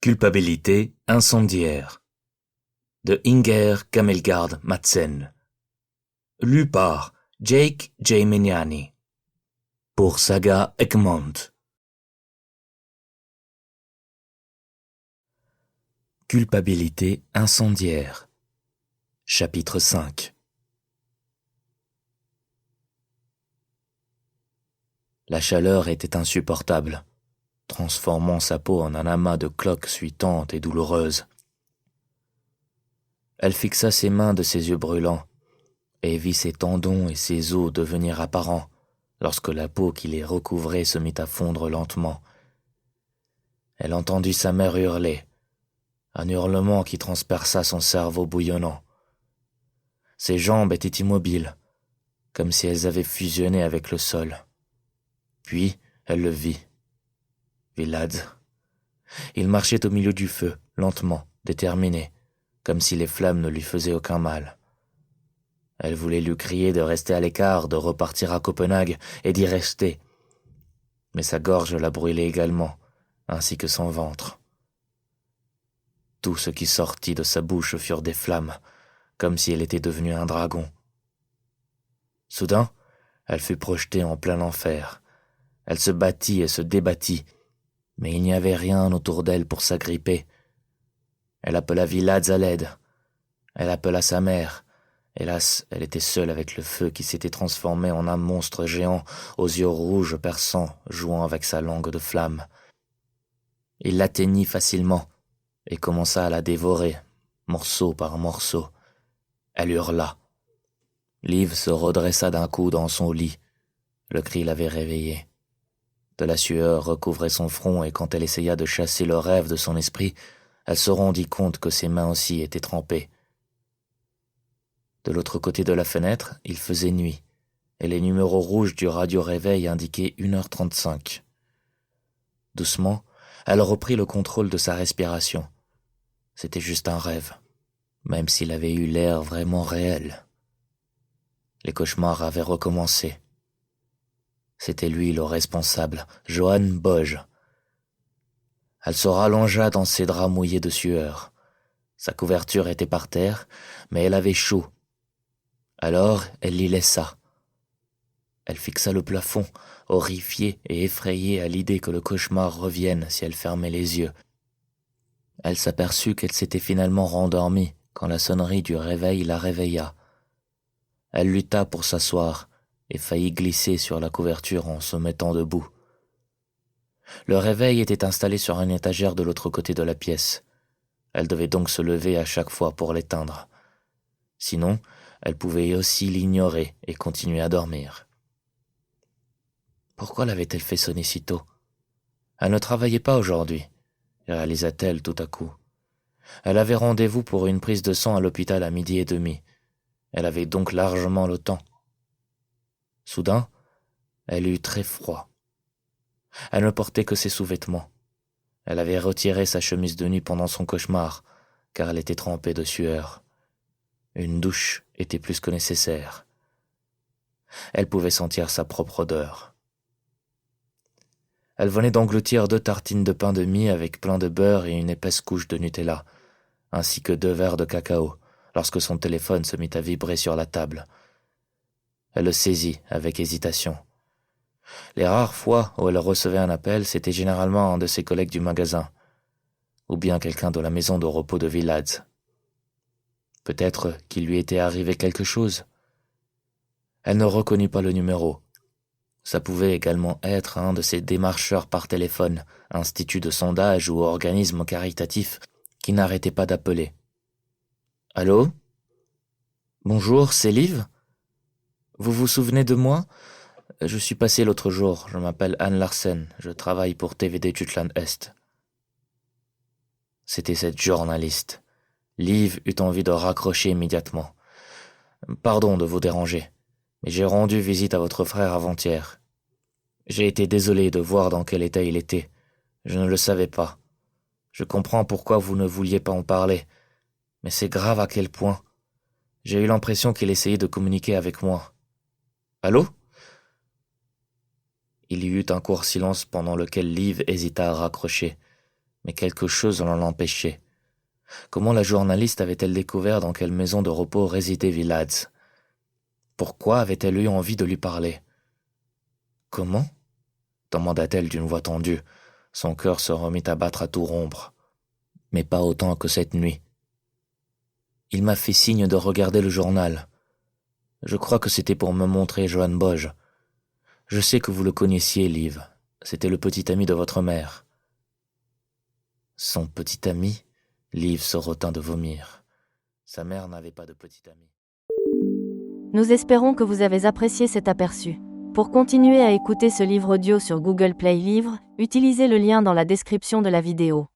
Culpabilité incendiaire de Inger Kamelgard Madsen. Lu par Jake J. Mignani pour Saga Egmont. Culpabilité incendiaire. Chapitre 5. La chaleur était insupportable, transformant sa peau en un amas de cloques suintantes et douloureuses. Elle fixa ses mains de ses yeux brûlants et vit ses tendons et ses os devenir apparents lorsque la peau qui les recouvrait se mit à fondre lentement. Elle entendit sa mère hurler, un hurlement qui transperça son cerveau bouillonnant. Ses jambes étaient immobiles, comme si elles avaient fusionné avec le sol. Puis, elle le vit. Vlad. Il marchait au milieu du feu, lentement, déterminé, comme si les flammes ne lui faisaient aucun mal. Elle voulait lui crier de rester à l'écart, de repartir à Copenhague et d'y rester. Mais sa gorge la brûlait également, ainsi que son ventre. Tout ce qui sortit de sa bouche furent des flammes, comme si elle était devenue un dragon. Soudain, elle fut projetée en plein enfer. Elle se battit et se débattit, mais il n'y avait rien autour d'elle pour s'agripper. Elle appela Vlad à l'aide. Elle appela sa mère. Hélas, elle était seule avec le feu qui s'était transformé en un monstre géant, aux yeux rouges perçants, jouant avec sa langue de flamme. Il l'atteignit facilement et commença à la dévorer, morceau par morceau. Elle hurla. Liv se redressa d'un coup dans son lit. Le cri l'avait réveillée. De la sueur recouvrait son front et quand elle essaya de chasser le rêve de son esprit, elle se rendit compte que ses mains aussi étaient trempées. De l'autre côté de la fenêtre, il faisait nuit, et les numéros rouges du radio-réveil indiquaient 1h35. Doucement, elle reprit le contrôle de sa respiration. C'était juste un rêve, même s'il avait eu l'air vraiment réel. Les cauchemars avaient recommencé. C'était lui le responsable, Johan Boge. Elle se rallongea dans ses draps mouillés de sueur. Sa couverture était par terre, mais elle avait chaud. Alors, elle l'y laissa. Elle fixa le plafond, horrifiée et effrayée à l'idée que le cauchemar revienne si elle fermait les yeux. Elle s'aperçut qu'elle s'était finalement rendormie quand la sonnerie du réveil la réveilla. Elle lutta pour s'asseoir et faillit glisser sur la couverture en se mettant debout. Le réveil était installé sur une étagère de l'autre côté de la pièce. Elle devait donc se lever à chaque fois pour l'éteindre. Sinon, elle pouvait aussi l'ignorer et continuer à dormir. Pourquoi l'avait-elle fait sonner si tôt? Elle ne travaillait pas aujourd'hui, réalisa-t-elle tout à coup. Elle avait rendez-vous pour une prise de sang à l'hôpital à 12h30. Elle avait donc largement le temps. Soudain, elle eut très froid. Elle ne portait que ses sous-vêtements. Elle avait retiré sa chemise de nuit pendant son cauchemar, car elle était trempée de sueur. Une douche était plus que nécessaire. Elle pouvait sentir sa propre odeur. Elle venait d'engloutir 2 tartines de pain de mie avec plein de beurre et une épaisse couche de Nutella, ainsi que 2 verres de cacao, lorsque son téléphone se mit à vibrer sur la table. Elle le saisit avec hésitation. Les rares fois où elle recevait un appel, c'était généralement un de ses collègues du magasin, ou bien quelqu'un de la maison de repos de Vlad. Peut-être qu'il lui était arrivé quelque chose. Elle ne reconnut pas le numéro. Ça pouvait également être un de ces démarcheurs par téléphone, institut de sondage ou organisme caritatif qui n'arrêtait pas d'appeler. « Allô ? Bonjour, c'est Liv ? Vous vous souvenez de moi ? Je suis passé l'autre jour, je m'appelle Anne Larsen, je travaille pour TVD Jutland Est. » C'était cette journaliste. Liv eut envie de raccrocher immédiatement. « Pardon de vous déranger, mais j'ai rendu visite à votre frère avant-hier. J'ai été désolé de voir dans quel état il était. Je ne le savais pas. Je comprends pourquoi vous ne vouliez pas en parler, mais c'est grave à quel point. J'ai eu l'impression qu'il essayait de communiquer avec moi. Allô ? » Il y eut un court silence pendant lequel Liv hésita à raccrocher, mais quelque chose l'en empêchait. Comment la journaliste avait-elle découvert dans quelle maison de repos résidait Viladz? Pourquoi avait-elle eu envie de lui parler? Comment? Demanda-t-elle d'une voix tendue. Son cœur se remit à battre à tout rompre. Mais pas autant que cette nuit. Il m'a fait signe de regarder le journal. Je crois que c'était pour me montrer Johan Boge. Je sais que vous le connaissiez, Liv. C'était le petit ami de votre mère. Son petit ami? Liv se retint de vomir. Sa mère n'avait pas de petit ami. Nous espérons que vous avez apprécié cet aperçu. Pour continuer à écouter ce livre audio sur Google Play Livres, utilisez le lien dans la description de la vidéo.